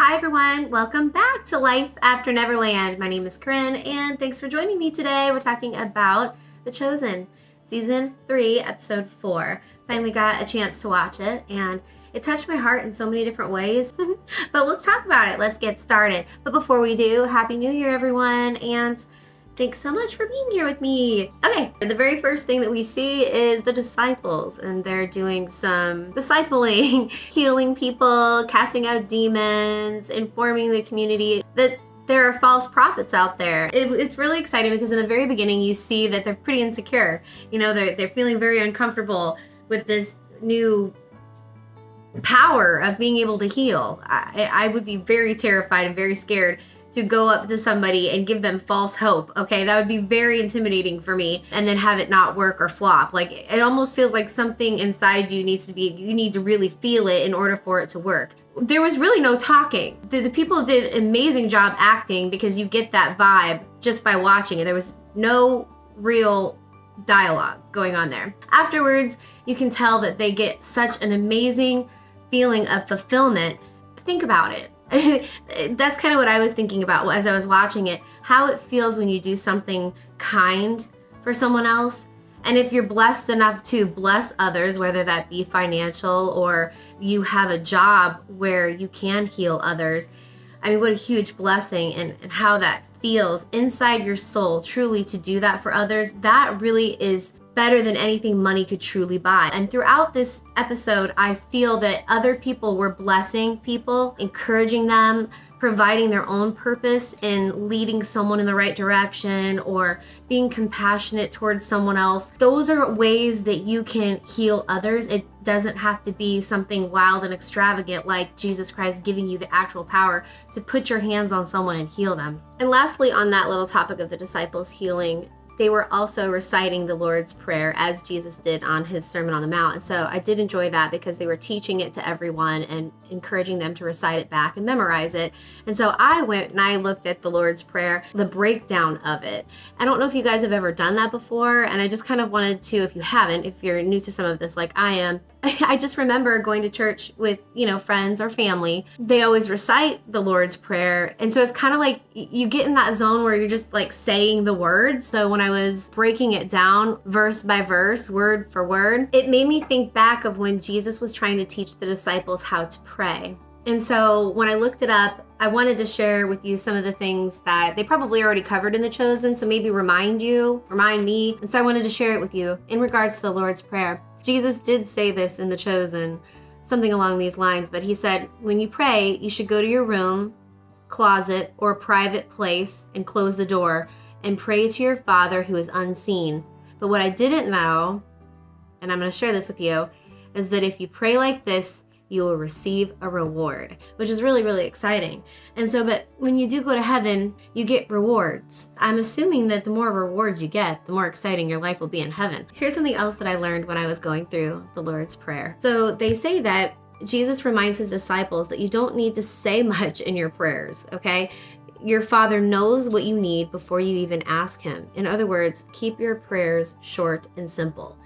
Hi everyone, welcome back to Life After Neverland. My name is Corinne and thanks for joining me today. We're talking about The Chosen, Season 3, Episode 4. Finally got a chance to watch it and it touched my heart in so many different ways. But let's talk about it. Let's get started. But before we do, Happy New Year everyone, and thanks so much for being here with me. Okay, the very first thing that we see is the disciples, and they're doing some discipling, healing people, casting out demons, informing the community that there are false prophets out there. It's really exciting because in the very beginning you see that they're pretty insecure. You know, they're feeling very uncomfortable with this new power of being able to heal. I would be very terrified and very scared to go up to somebody and give them false hope. Okay, that would be very intimidating for me, and then have it not work or flop. Like, it almost feels like something inside you needs to be, you need to really feel it in order for it to work. There was really no talking. The people did an amazing job acting because you get that vibe just by watching it. There was no real dialogue going on there. Afterwards, you can tell that they get such an amazing feeling of fulfillment. Think about it. That's kind of what I was thinking about as I was watching it, how it feels when you do something kind for someone else. And if you're blessed enough to bless others, whether that be financial or you have a job where you can heal others, I mean, what a huge blessing, and how that feels inside your soul truly to do that for others. That really is better than anything money could truly buy. And throughout this episode, I feel that other people were blessing people, encouraging them, providing their own purpose in leading someone in the right direction or being compassionate towards someone else. Those are ways that you can heal others. It doesn't have to be something wild and extravagant like Jesus Christ giving you the actual power to put your hands on someone and heal them. And lastly, on that little topic of the disciples healing, they were also reciting the Lord's Prayer as Jesus did on his Sermon on the Mount. And so I did enjoy that because they were teaching it to everyone and encouraging them to recite it back and memorize it. And so I went and I looked at the Lord's Prayer, the breakdown of it. I don't know if you guys have ever done that before, and I just kind of wanted to, if you haven't, if you're new to some of this like I am, I just remember going to church with, friends or family. They always recite the Lord's Prayer. And so it's kind of like you get in that zone where you're just like saying the words. So when I was breaking it down verse by verse, word for word, it made me think back of when Jesus was trying to teach the disciples how to pray. And so when I looked it up, I wanted to share with you some of the things that they probably already covered in The Chosen, so maybe remind me. And so I wanted to share it with you in regards to the Lord's Prayer. Jesus did say this in The Chosen, something along these lines, but he said, when you pray, you should go to your room, closet, or private place and close the door and pray to your Father who is unseen. But what I didn't know, and I'm going to share this with you, is that if you pray like this, you will receive a reward, which is really, really exciting. And so, but when you do go to heaven, you get rewards. I'm assuming that the more rewards you get, the more exciting your life will be in heaven. Here's something else that I learned when I was going through the Lord's Prayer. So they say that Jesus reminds his disciples that you don't need to say much in your prayers, okay? Your Father knows what you need before you even ask him. In other words, keep your prayers short and simple.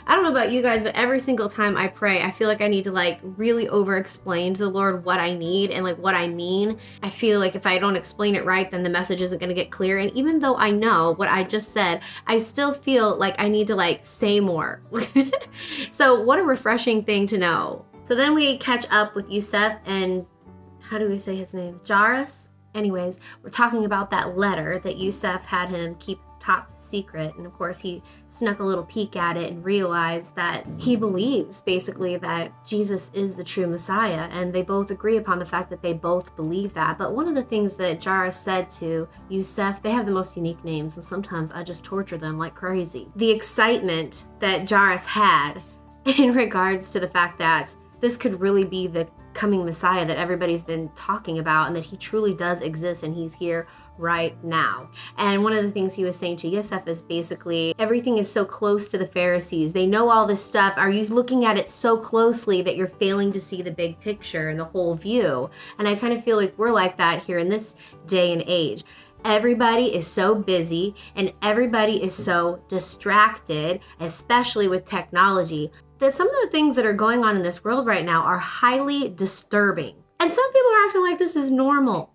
I don't know about you guys, but every single time I pray, I feel like I need to really over-explain to the Lord what I need and what I mean. I feel like if I don't explain it right, then the message isn't going to get clear. And even though I know what I just said, I still feel like I need to say more. So what a refreshing thing to know. So then we catch up with Yousef and, how do we say his name? Jairus? Anyways, we're talking about that letter that Yousef had him keep top secret, and of course he snuck a little peek at it and realized that he believes basically that Jesus is the true Messiah, and they both agree upon the fact that they both believe that. But one of the things that Jairus said to Yousef, they have the most unique names and sometimes I just torture them like crazy. The excitement that Jairus had in regards to the fact that this could really be the coming Messiah that everybody's been talking about, and that he truly does exist and he's here right now. And one of the things he was saying to Yousef is basically, everything is so close to the Pharisees. They know all this stuff. Are you looking at it so closely that you're failing to see the big picture and the whole view? And I kind of feel like we're like that here in this day and age. Everybody is so busy and everybody is so distracted, especially with technology, that some of the things that are going on in this world right now are highly disturbing. And some people are acting like this is normal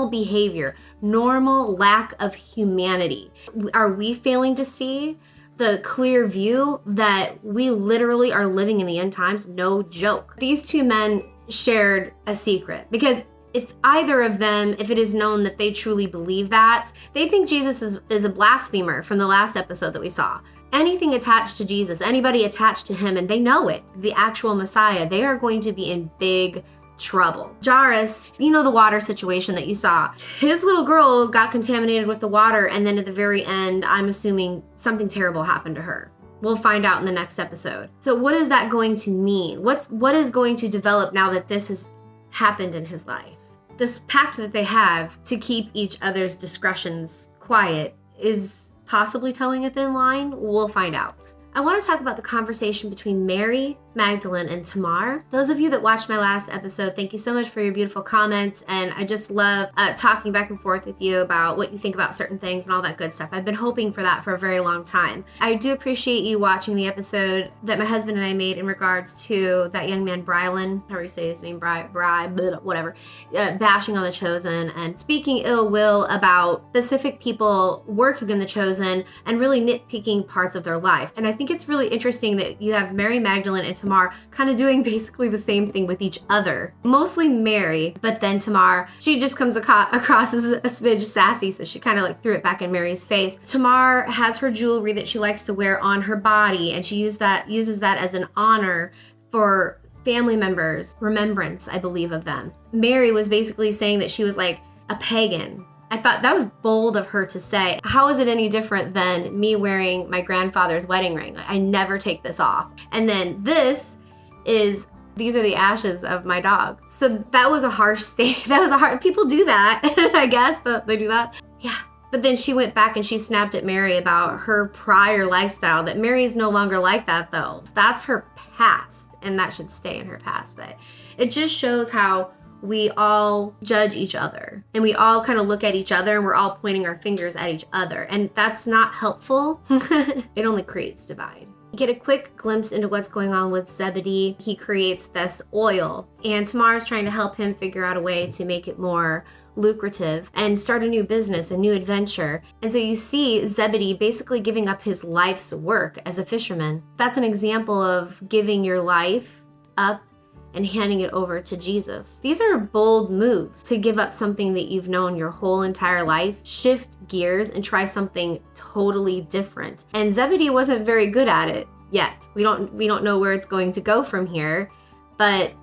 behavior, normal lack of humanity. Are we failing to see the clear view that we literally are living in the end times? No joke. These two men shared a secret, because if either of them, if it is known that they truly believe that, they think Jesus is a blasphemer from the last episode that we saw. Anything attached to Jesus, anybody attached to him, and they know it, the actual Messiah, they are going to be in big trouble. Jairus, you know the water situation that you saw. His little girl got contaminated with the water, and then at the very end, I'm assuming something terrible happened to her. We'll find out in the next episode. So what is that going to mean? What is going to develop now that this has happened in his life? This pact that they have to keep each other's discretions quiet is possibly towing a thin line. We'll find out. I want to talk about the conversation between Mary Magdalene and Tamar. Those of you that watched my last episode, thank you so much for your beautiful comments, and I just love talking back and forth with you about what you think about certain things and all that good stuff. I've been hoping for that for a very long time. I do appreciate you watching the episode that my husband and I made in regards to that young man, Brylan, however you say his name, whatever, bashing on the Chosen and speaking ill will about specific people working in the Chosen and really nitpicking parts of their life. And I think it's really interesting that you have Mary Magdalene and Tamar kind of doing basically the same thing with each other. Mostly Mary, but then Tamar, she just comes across as a smidge sassy, so she kind of like threw it back in Mary's face. Tamar has her jewelry that she likes to wear on her body, and she uses that as an honor for family members, remembrance, I believe, of them. Mary was basically saying that she was like a pagan. I thought that was bold of her to say. How is it any different than me wearing my grandfather's wedding ring? I never take this off. And then these are the ashes of my dog. So that was a harsh statement. People do that, I guess, but they do that. Yeah. But then she went back and she snapped at Mary about her prior lifestyle, that Mary is no longer like that though. That's her past, and that should stay in her past. But it just shows how we all judge each other, and we all kind of look at each other, and we're all pointing our fingers at each other, and that's not helpful. It only creates divide. You get a quick glimpse into what's going on with Zebedee. He creates this oil, and Tamar's trying to help him figure out a way to make it more lucrative and start a new business, a new adventure. And so you see Zebedee basically giving up his life's work as a fisherman. That's an example of giving your life up and handing it over to Jesus. These are bold moves to give up something that you've known your whole entire life, shift gears, and try something totally different. And Zebedee wasn't very good at it yet. We don't know where it's going to go from here, but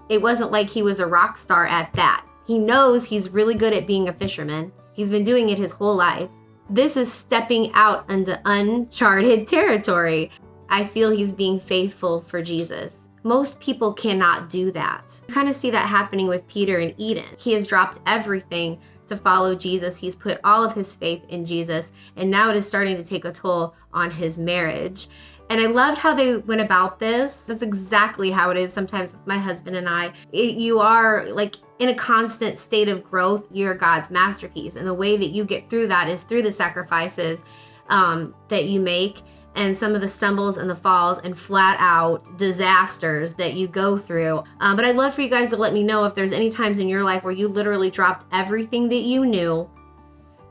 it wasn't like he was a rock star at that. He knows he's really good at being a fisherman. He's been doing it his whole life. This is stepping out into uncharted territory. I feel he's being faithful for Jesus. Most people cannot do that. You kind of see that happening with Peter and Eden. He has dropped everything to follow Jesus. He's put all of his faith in Jesus, and now it is starting to take a toll on his marriage. And I loved how they went about this. That's exactly how it is sometimes with my husband and I. You are like in a constant state of growth. You're God's masterpiece. And the way that you get through that is through the sacrifices that you make, and some of the stumbles and the falls and flat out disasters that you go through. But I'd love for you guys to let me know if there's any times in your life where you literally dropped everything that you knew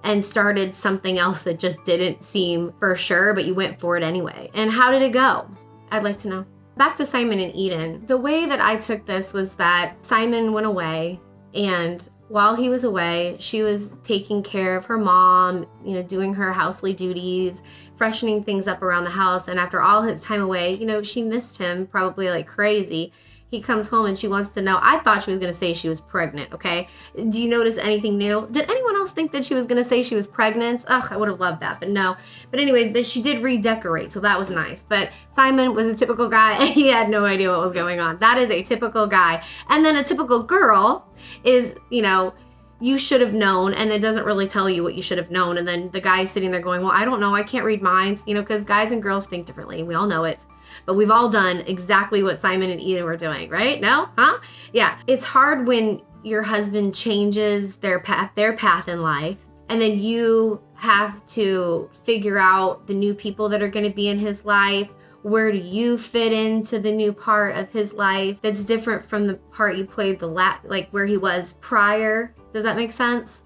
and started something else that just didn't seem for sure, but you went for it anyway. And how did it go? I'd like to know. Back to Simon and Eden. The way that I took this was that Simon went away, and while he was away, she was taking care of her mom, doing her housely duties, freshening things up around the house. And after all his time away, she missed him probably like crazy. He comes home and she wants to know. I thought she was going to say she was pregnant, okay? Do you notice anything new? Did anyone else think that she was going to say she was pregnant? Ugh, I would have loved that, but no. But anyway, but she did redecorate, so that was nice. But Simon was a typical guy, and he had no idea what was going on. That is a typical guy. And then a typical girl is, you should have known, and it doesn't really tell you what you should have known. And then the guy's sitting there going, well, I don't know, I can't read minds, because guys and girls think differently, and we all know it. But we've all done exactly what Simon and Eden were doing, right? No? Huh? Yeah. It's hard when your husband changes their path in life, and then you have to figure out the new people that are going to be in his life, where do you fit into the new part of his life that's different from the part you played like where he was prior? Does that make sense?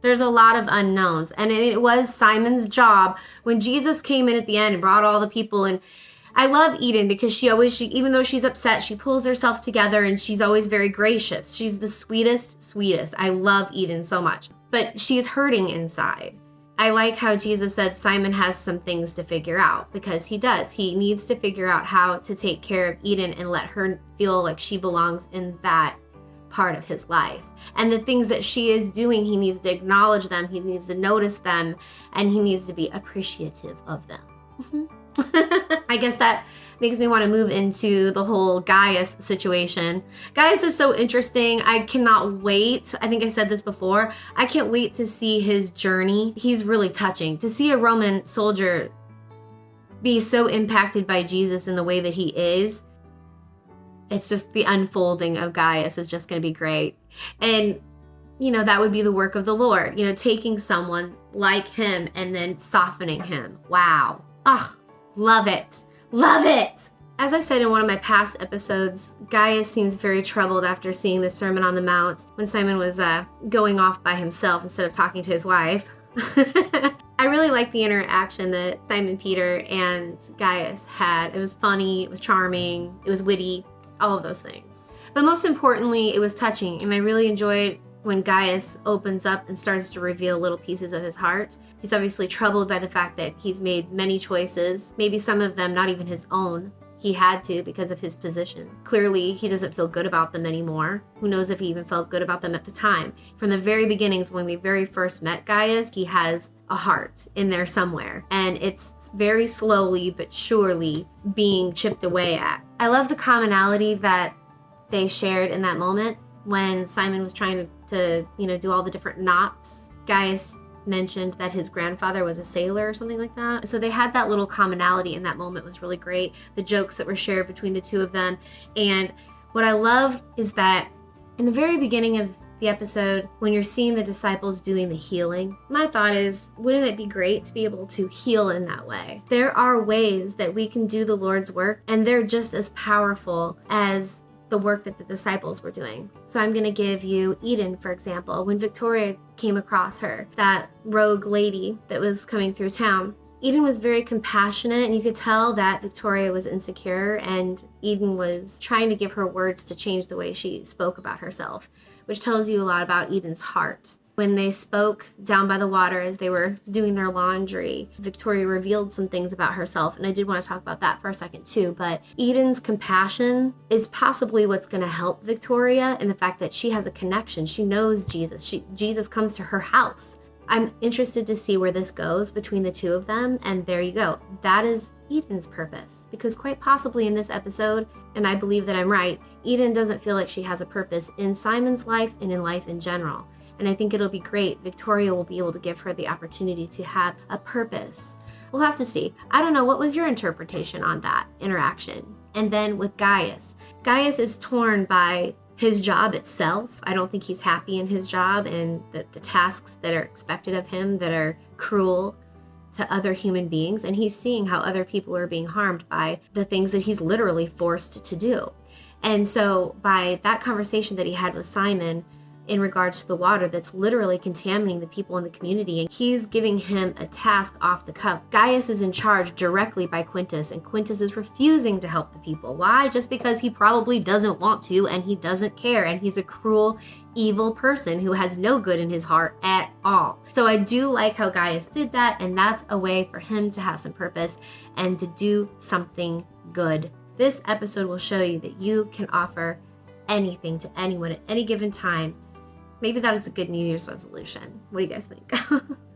There's a lot of unknowns, and it was Simon's job when Jesus came in at the end and brought all the people. And I love Eden because she even though she's upset, she pulls herself together and she's always very gracious. She's the sweetest. I love Eden so much, but she's hurting inside. I like how Jesus said Simon has some things to figure out, because he does. He needs to figure out how to take care of Eden and let her feel like she belongs in that part of his life. And the things that she is doing, he needs to acknowledge them, he needs to notice them, and he needs to be appreciative of them. I guess that makes me want to move into the whole Gaius situation. Gaius is so interesting. I cannot wait. I think I said this before. I can't wait to see his journey. He's really touching. To see a Roman soldier be so impacted by Jesus in the way that he is, it's just the unfolding of Gaius is just going to be great. And, that would be the work of the Lord, taking someone like him and then softening him. Wow. Ah, love it. Love it. As I said in one of my past episodes, Gaius seems very troubled after seeing the Sermon on the Mount when Simon was going off by himself instead of talking to his wife. I really like the interaction that Simon Peter and Gaius had. It was funny, it was charming, it was witty, all of those things. But most importantly, it was touching, and I really enjoyed when Gaius opens up and starts to reveal little pieces of his heart. He's obviously troubled by the fact that he's made many choices, maybe some of them not even his own. He had to because of his position. Clearly, he doesn't feel good about them anymore. Who knows if he even felt good about them at the time. From the very beginnings, when we very first met Gaius, he has a heart in there somewhere. And it's very slowly but surely being chipped away at. I love the commonality that they shared in that moment when Simon was trying to do all the different knots. Gaius mentioned that his grandfather was a sailor or something like that. So they had that little commonality in that moment. Was really great. The jokes that were shared between the two of them. And what I loved is that in the very beginning of the episode, when you're seeing the disciples doing the healing, my thought is, wouldn't it be great to be able to heal in that way? There are ways that we can do the Lord's work, and they're just as powerful as the work that the disciples were doing. So I'm going to give you Eden, for example. When Victoria came across her, that rogue lady that was coming through town, Eden was very compassionate, and you could tell that Victoria was insecure, and Eden was trying to give her words to change the way she spoke about herself, which tells you a lot about Eden's heart. When they spoke down by the water as they were doing their laundry, Victoria revealed some things about herself, and I did want to talk about that for a second too. But Eden's compassion is possibly what's going to help Victoria in the fact that she has a connection. She knows Jesus. Jesus comes to her house. I'm interested to see where this goes between the two of them, and there you go. That is Eden's purpose, because quite possibly in this episode, and I believe that I'm right, Eden doesn't feel like she has a purpose in Simon's life and in life in general. And I think it'll be great. Victoria will be able to give her the opportunity to have a purpose. We'll have to see. I don't know. What was your interpretation on that interaction? And then with Gaius. Gaius is torn by his job itself. I don't think he's happy in his job, and the tasks that are expected of him that are cruel to other human beings. And he's seeing how other people are being harmed by the things that he's literally forced to do. And so by that conversation that he had with Simon, in regards to the water that's literally contaminating the people in the community, and he's giving him a task off the cuff. Gaius is in charge directly by Quintus, and Quintus is refusing to help the people. Why? Just because he probably doesn't want to, and he doesn't care, and he's a cruel, evil person who has no good in his heart at all. So I do like how Gaius did that, and that's a way for him to have some purpose and to do something good. This episode will show you that you can offer anything to anyone at any given time. Maybe that is a good New Year's resolution. What do you guys think?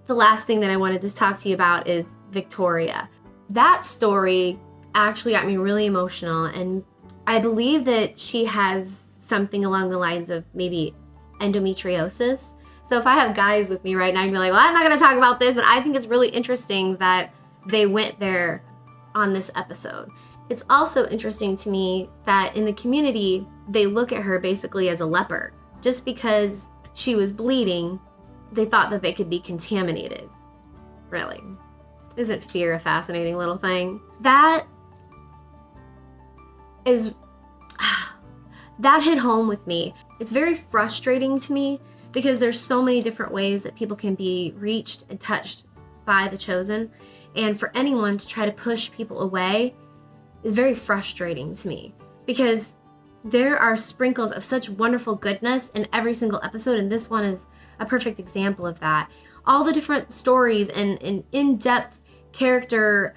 The last thing that I wanted to talk to you about is Victoria. That story actually got me really emotional, and I believe that she has something along the lines of maybe endometriosis. So if I have guys with me right now, I'd be like, well, I'm not going to talk about this, but I think it's really interesting that they went there on this episode. It's also interesting to me that in the community, they look at her basically as a leper. Just because she was bleeding, they thought that they could be contaminated. Really. Isn't fear a fascinating little thing? That hit home with me. It's very frustrating to me because there's so many different ways that people can be reached and touched by the chosen. And for anyone to try to push people away is very frustrating to me because there are sprinkles of such wonderful goodness in every single episode, and this one is a perfect example of that. All the different stories and in-depth character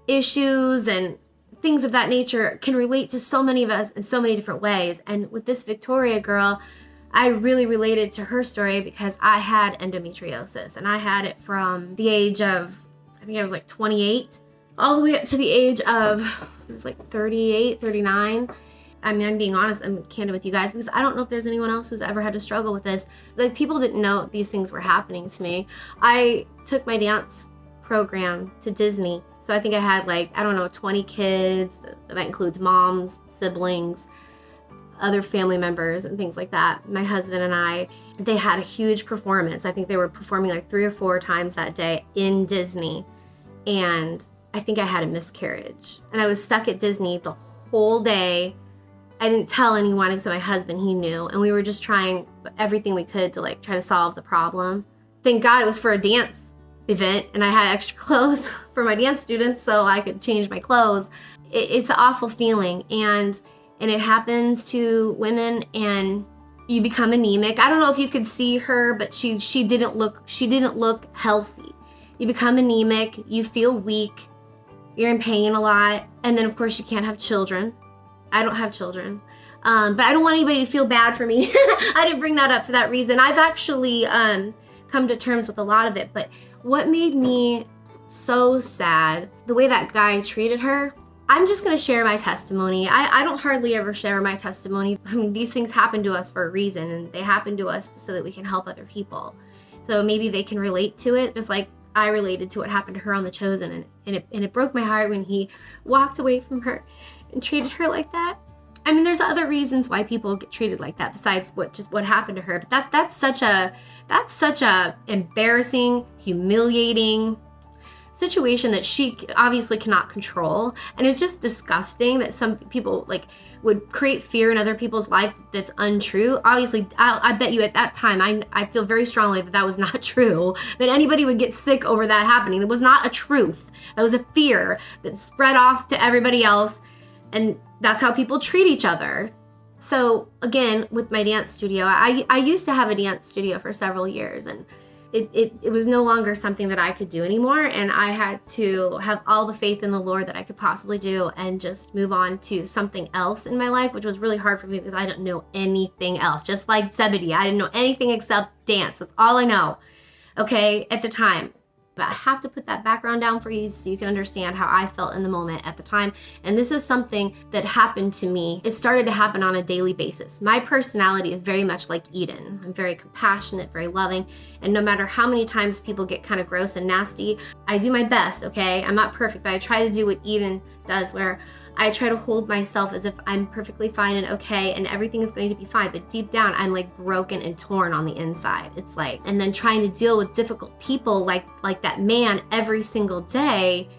issues and things of that nature can relate to so many of us in so many different ways. And with this Victoria girl, I really related to her story because I had endometriosis, and I had it from the age of, I think I was like 28, all the way up to the age of, it was like 38, 39. I mean, I'm being honest, I'm candid with you guys because I don't know if there's anyone else who's ever had to struggle with this. Like, people didn't know these things were happening to me. I took my dance program to Disney. So I think I had 20 kids. That includes moms, siblings, other family members and things like that. My husband and I, they had a huge performance. I think they were performing like 3 or 4 times that day in Disney. And I think I had a miscarriage. And I was stuck at Disney the whole day. I didn't tell anyone except my husband, he knew. And we were just trying everything we could to try to solve the problem. Thank God it was for a dance event and I had extra clothes for my dance students so I could change my clothes. It's an awful feeling, and it happens to women, and you become anemic. I don't know if you could see her, but she didn't look healthy. You become anemic, you feel weak, you're in pain a lot, and then of course you can't have children. I don't have children. But I don't want anybody to feel bad for me. I didn't bring that up for that reason. I've actually come to terms with a lot of it, but what made me so sad, the way that guy treated her, I'm just going to share my testimony. I don't hardly ever share my testimony. I mean, these things happen to us for a reason, and they happen to us so that we can help other people. So maybe they can relate to it, just like I related to what happened to her on The Chosen, and it broke my heart when he walked away from her and treated her like that. I mean, there's other reasons why people get treated like that besides what happened to her. But that's such a embarrassing, humiliating situation that she obviously cannot control, and it's just disgusting that some people would create fear in other people's life that's untrue. Obviously, I bet you at that time, I feel very strongly that was not true, that anybody would get sick over that happening. It was not a truth. That was a fear that spread off to everybody else, and that's how people treat each other. So again, with my dance studio, I used to have a dance studio for several years, and it was no longer something that I could do anymore, and I had to have all the faith in the Lord that I could possibly do and just move on to something else in my life, which was really hard for me because I didn't know anything else. Just like Zebedee, I didn't know anything except dance. That's all I know, okay, at the time. But I have to put that background down for you so you can understand how I felt in the moment at the time. And this is something that happened to me. It started to happen on a daily basis. My personality is very much like Eden. I'm very compassionate, very loving. And no matter how many times people get kind of gross and nasty, I do my best, okay? I'm not perfect, but I try to do what Eden does, where I try to hold myself as if I'm perfectly fine and okay and everything is going to be fine, but deep down I'm broken and torn on the inside. It's and then trying to deal with difficult people like that man every single day,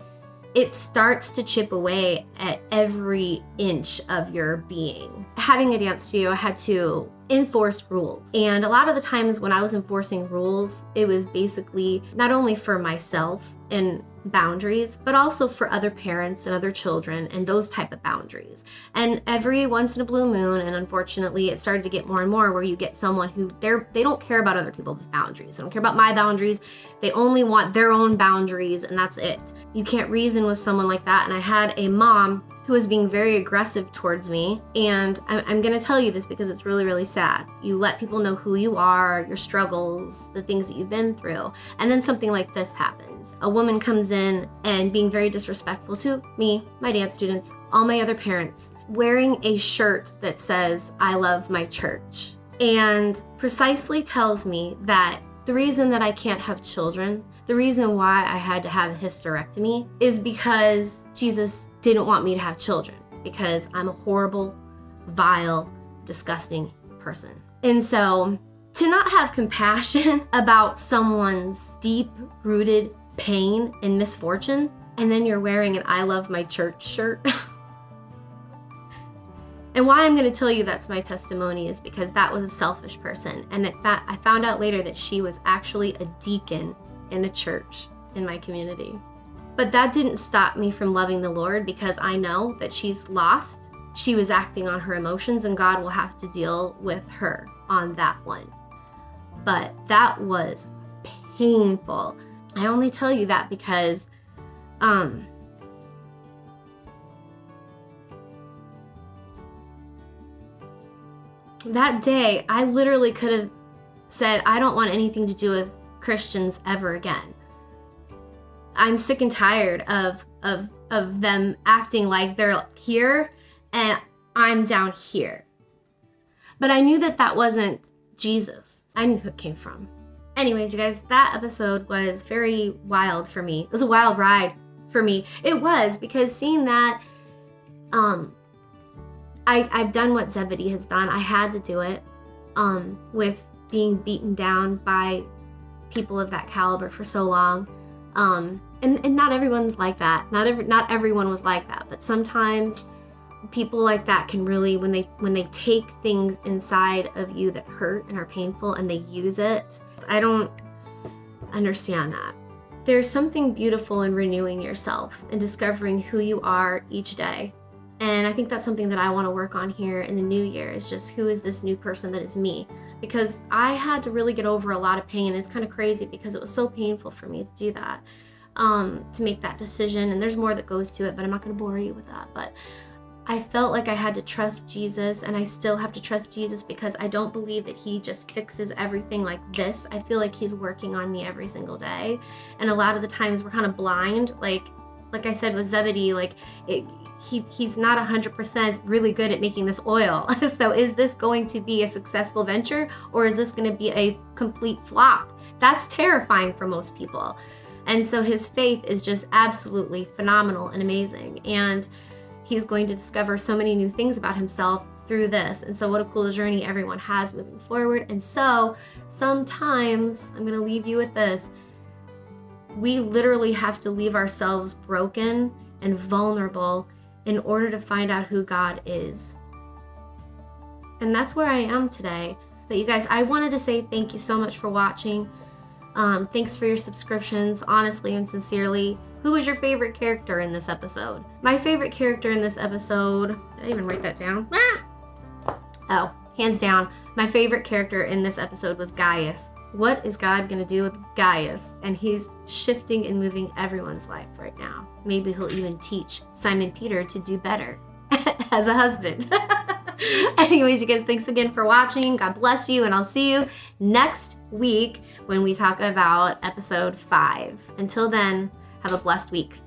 it starts to chip away at every inch of your being. Having a dance studio, I had to enforce rules. And a lot of the times when I was enforcing rules, it was basically not only for myself and boundaries, but also for other parents and other children and those type of boundaries. And every once in a blue moon, and unfortunately it started to get more and more, where you get someone who they don't care about other people's boundaries. They don't care about my boundaries. They only want their own boundaries, and that's it. You can't reason with someone like that. And I had a mom who was being very aggressive towards me. And I'm gonna tell you this because it's really, really sad. You let people know who you are, your struggles, the things that you've been through, and then something like this happens. A woman comes in and being very disrespectful to me, my dance students, all my other parents, wearing a shirt that says, "I love my church," and precisely tells me that the reason that I can't have children, the reason why I had to have a hysterectomy, is because Jesus didn't want me to have children, because I'm a horrible, vile, disgusting person. And so to not have compassion about someone's deep-rooted pain and misfortune, and then you're wearing an I love my church shirt. And why I'm going to tell you that's my testimony is because that was a selfish person. And I found out later that she was actually a deacon in a church in my community. But that didn't stop me from loving the Lord, because I know that she's lost. She was acting on her emotions, and God will have to deal with her on that one. But that was painful. I only tell you that because that day, I literally could have said, I don't want anything to do with Christians ever again. I'm sick and tired of them acting like they're here and I'm down here. But I knew that that wasn't Jesus. I knew who it came from. Anyways, you guys, that episode was very wild for me. It was a wild ride for me. It was, because seeing that, I've done what Zebedee has done. I had to do it with being beaten down by people of that caliber for so long. And not everyone's like that. Not everyone was like that. But sometimes people like that can really, when they take things inside of you that hurt and are painful and they use it, I don't understand that. There's something beautiful in renewing yourself and discovering who you are each day. And I think that's something that I want to work on here in the new year, is just, who is this new person that is me? Because I had to really get over a lot of pain. It's kind of crazy because it was so painful for me to do that, to make that decision. And there's more that goes to it, but I'm not going to bore you with that. But I felt like I had to trust Jesus, and I still have to trust Jesus, because I don't believe that he just fixes everything like this. I feel like he's working on me every single day. And a lot of the times we're kind of blind. Like I said with Zebedee, he's not 100% really good at making this oil. So is this going to be a successful venture, or is this going to be a complete flop? That's terrifying for most people. And so his faith is just absolutely phenomenal and amazing. And he's going to discover so many new things about himself through this. And so what a cool journey everyone has moving forward. And so sometimes, I'm going to leave you with this, we literally have to leave ourselves broken and vulnerable in order to find out who God is. And that's where I am today. But you guys, I wanted to say thank you so much for watching. Thanks for your subscriptions, honestly and sincerely. Who was your favorite character in this episode? My favorite character in this episode, did I even write that down? Oh, hands down, my favorite character in this episode was Gaius. What is God gonna do with Gaius? And he's shifting and moving everyone's life right now. Maybe he'll even teach Simon Peter to do better as a husband. Anyways, you guys, thanks again for watching. God bless you, and I'll see you next week when we talk about episode 5. Until then, have a blessed week.